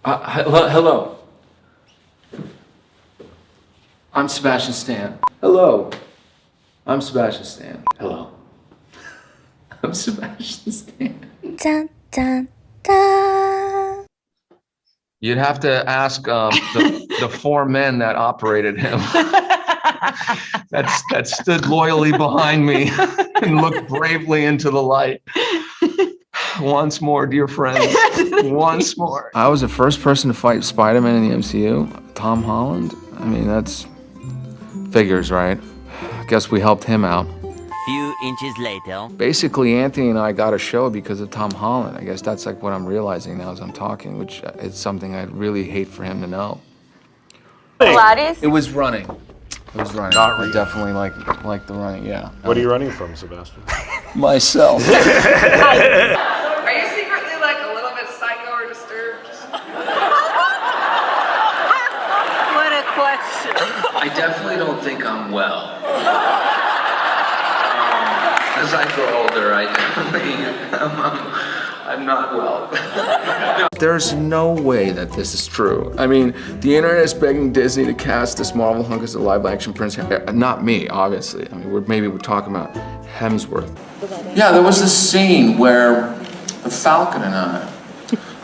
Hello. I'm Sebastian Stan. Hello. I'm Sebastian Stan. Hello. I'm Sebastian Stan. Dun, dun, dun. You'd have to ask the four men that operated him. that stood loyally behind me and looked bravely into the light. Once more, dear friends. Once more. I was the first person to fight Spider-Man in the MCU. Tom Holland. I mean, that's figures, right? I guess we helped him out. Few inches later. Basically, Anthony and I got a show because of Tom Holland. I guess that's like what I'm realizing now as I'm talking, which is something I'd really hate for him to know. Pilates? It was running. It was running. I definitely like the running, yeah. What are you running from, Sebastian? Myself. Are you secretly like a little bit psycho or disturbed? What a question. I definitely don't think I'm well. As I grow older, I definitely I'm not well. There's no way that this is true. I mean, the internet is begging Disney to cast this Marvel hunk as a live-action Prince Harry. Not me, obviously. I mean, maybe we're talking about Hemsworth. Yeah, there was this scene where the Falcon and I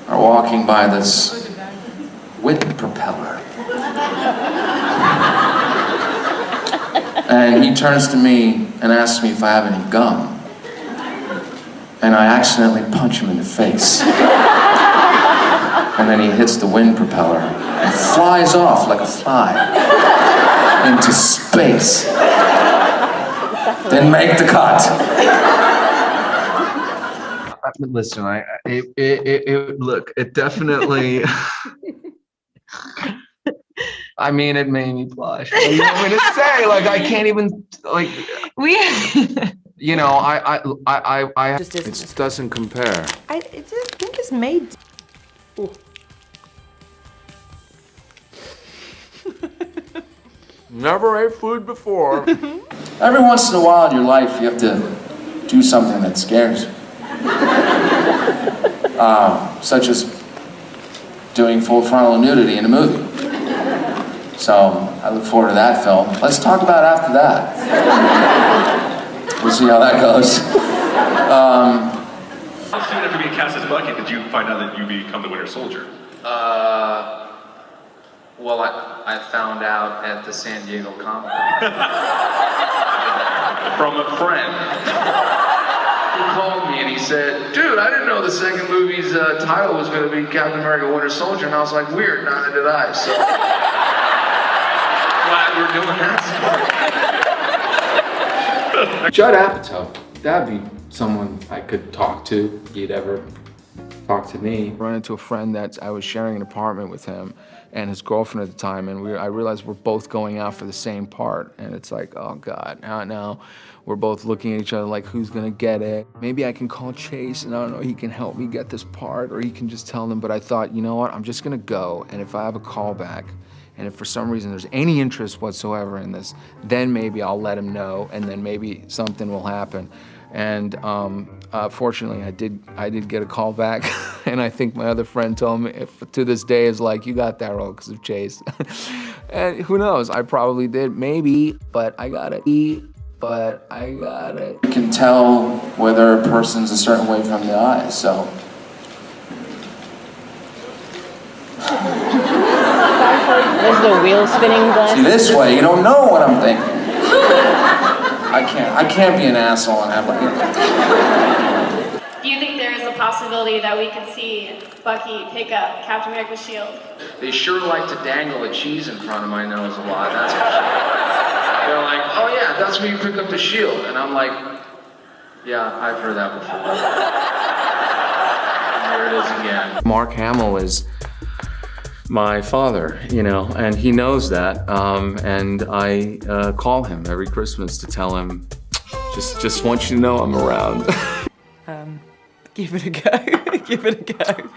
are walking by this wind propeller. And he turns to me and asks me if I have any gum. And I accidentally punch him in the face. And then he hits the wind propeller and flies off like a fly into space. Then make the cut. Listen, look, it definitely. I mean, it made me blush. What do you want me to say? Like, I can't even, like, you know, I Just isn't. it doesn't compare. I just think it's made. Ooh. Never ate food before. Every once in a while in your life, you have to do something that scares you. Such as doing full frontal nudity in a movie. So I look forward to that film. Let's talk about it after that. We'll see how that goes. How soon after being cast as Bucky did you find out that you become the Winter Soldier? Well, I found out at the San Diego Comic-Con. From a friend. He called me and he said, dude, I didn't know the second movie's title was going to be Captain America Winter Soldier. And I was like, weird, neither did I. So glad we're doing that. Judd Apatow, that'd be someone I could talk to. He'd ever talk to me. Run into a friend that I was sharing an apartment with him and his girlfriend at the time, and I realized we're both going out for the same part, and it's like, oh God, now we're both looking at each other like, who's gonna get it? Maybe I can call Chase, and I don't know, he can help me get this part, or he can just tell them, but I thought, you know what, I'm just gonna go, and if I have a call back, and if for some reason there's any interest whatsoever in this, then maybe I'll let him know, and then maybe something will happen. And fortunately, I did get a call back, and I think my other friend told me, to this day, is like, you got that role because of Chase. And who knows? I probably did, maybe, but I got it. You can tell whether a person's a certain way from the eyes, so. There's the wheel spinning glass. See, this way, you don't know what I'm thinking. I can't be an asshole and have like. Do you think there is a possibility that we could see Bucky pick up Captain America's shield? They sure like to dangle a cheese in front of my nose a lot, that's for sure. They're like, oh yeah, that's where you pick up the shield. And I'm like, yeah, I've heard that before. And there it is again. Mark Hamill is my father, you know, and he knows that, and I call him every Christmas to tell him, just want you to know I'm around. Give it a go. Give it a go.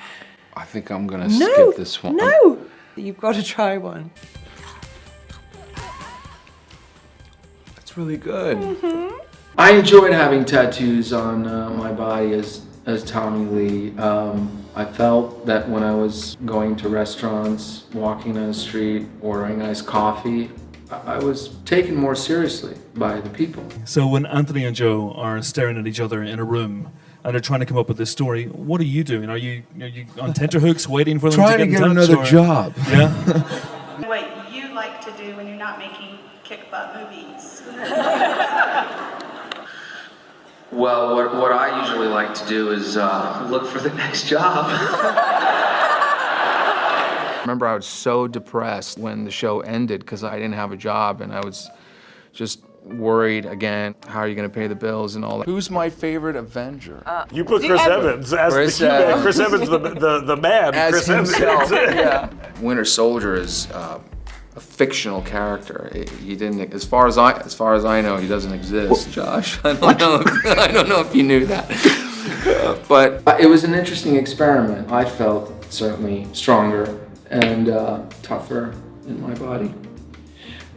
I think I'm gonna skip this one. No! You've got to try one. That's really good. I enjoyed having tattoos on my body as as Tommy Lee. I felt that when I was going to restaurants, walking on the street, ordering iced coffee, I was taken more seriously by the people. So when Anthony and Joe are staring at each other in a room and they're trying to come up with this story, what are you doing? Are you on tenterhooks waiting for them Trying to to get get in touch? another job. Yeah. What you like to do when you're not making kick-butt movies? Well, what I usually like to do is look for the next job. I remember I was so depressed when the show ended because I didn't have a job, and I was just worried again. How are you going to pay the bills and all that? Who's my favorite Avenger? You put Chris Evans as Chris the Cuban. Evans. Chris Evans, the man. As Chris himself, Evans. yeah. Winter Soldier is a fictional character. He didn't, as far as I know, he doesn't exist, Josh. I don't know if you knew that. But it was an interesting experiment. I felt certainly stronger and tougher in my body.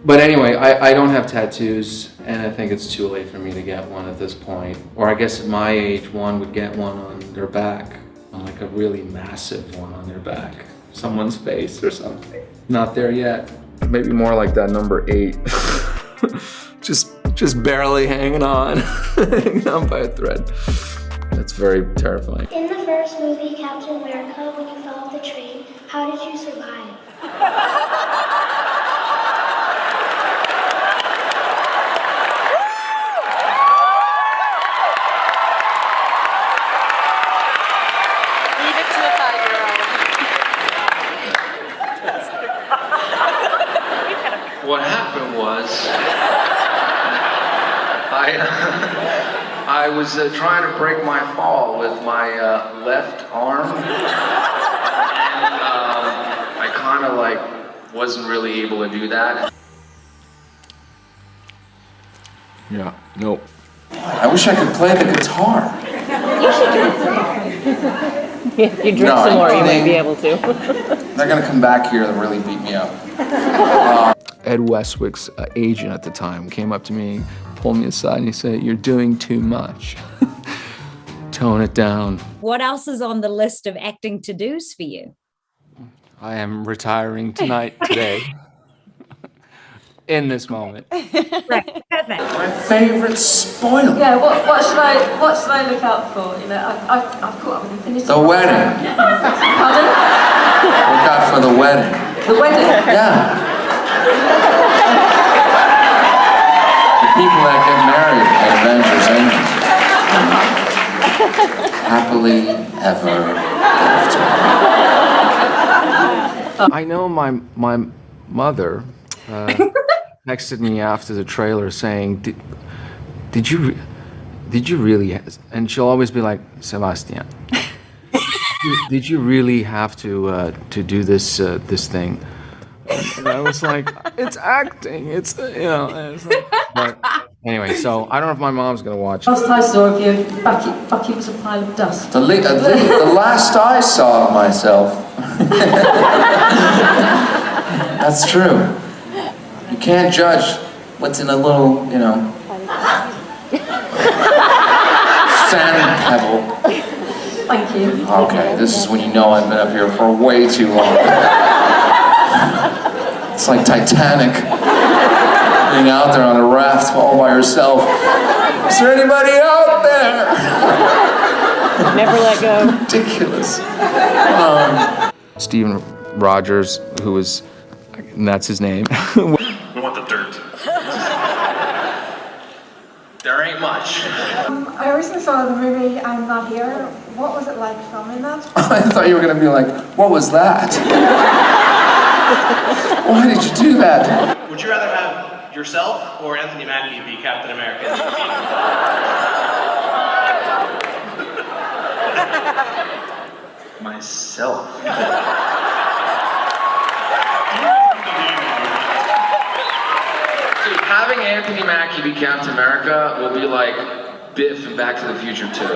But anyway, I don't have tattoos, and I think it's too late for me to get one at this point. Or I guess at my age, one would get one on their back, on like a really massive one on their back. Someone's face or something. Not there yet. Maybe more like that number 8. just barely hanging on, hanging on by a thread. That's very terrifying. In the first movie, Captain America, when you fell off the train, how did you survive? Leave it to a 5-year-old. What happened was, I was trying to break my fall with my left arm, and I kind of like wasn't really able to do that. Yeah, nope. I wish I could play the guitar. If you drink some more, you might be able to. They're gonna come back here and really beat me up. Ed Westwick's agent at the time came up to me, pulled me aside, and he said, "You're doing too much. Tone it down." What else is on the list of acting to-dos for you? I am retiring today. In this moment. Right, perfect. My favorite spoiler. Yeah, what should I look out for? You know, I've caught up with Infinity. The wedding. Pardon? Look out for the wedding. The wedding? Yeah. The people that get married at Avengers Endgame. Happily ever after. I know my mother texted me after the trailer saying, did you really, and she'll always be like, "Sebastian, did you really have to do this thing?" And I was like, "It's acting, it's, you know." And it's like, but anyway, so I don't know if my mom's gonna watch. Last I saw of you, Bucky was a pile of dust. The last I saw of myself. That's true. You can't judge what's in a little, you know, sand pebble. Thank you. Okay, this is when you know I've been up here for way too long. It's like Titanic, being out there on a raft all by yourself. Is there anybody out there? Never let go. Ridiculous. Steven Rogers, who was, and that's his name. We want the dirt. There ain't much. I recently saw the movie I'm Not Here. What was it like filming that? I thought you were going to be like, "What was that?" Why did you do that? Would you rather have yourself or Anthony Mackie be Captain America? Myself. Dude, having Anthony Mackie be Captain America will be like Biff in Back to the Future 2.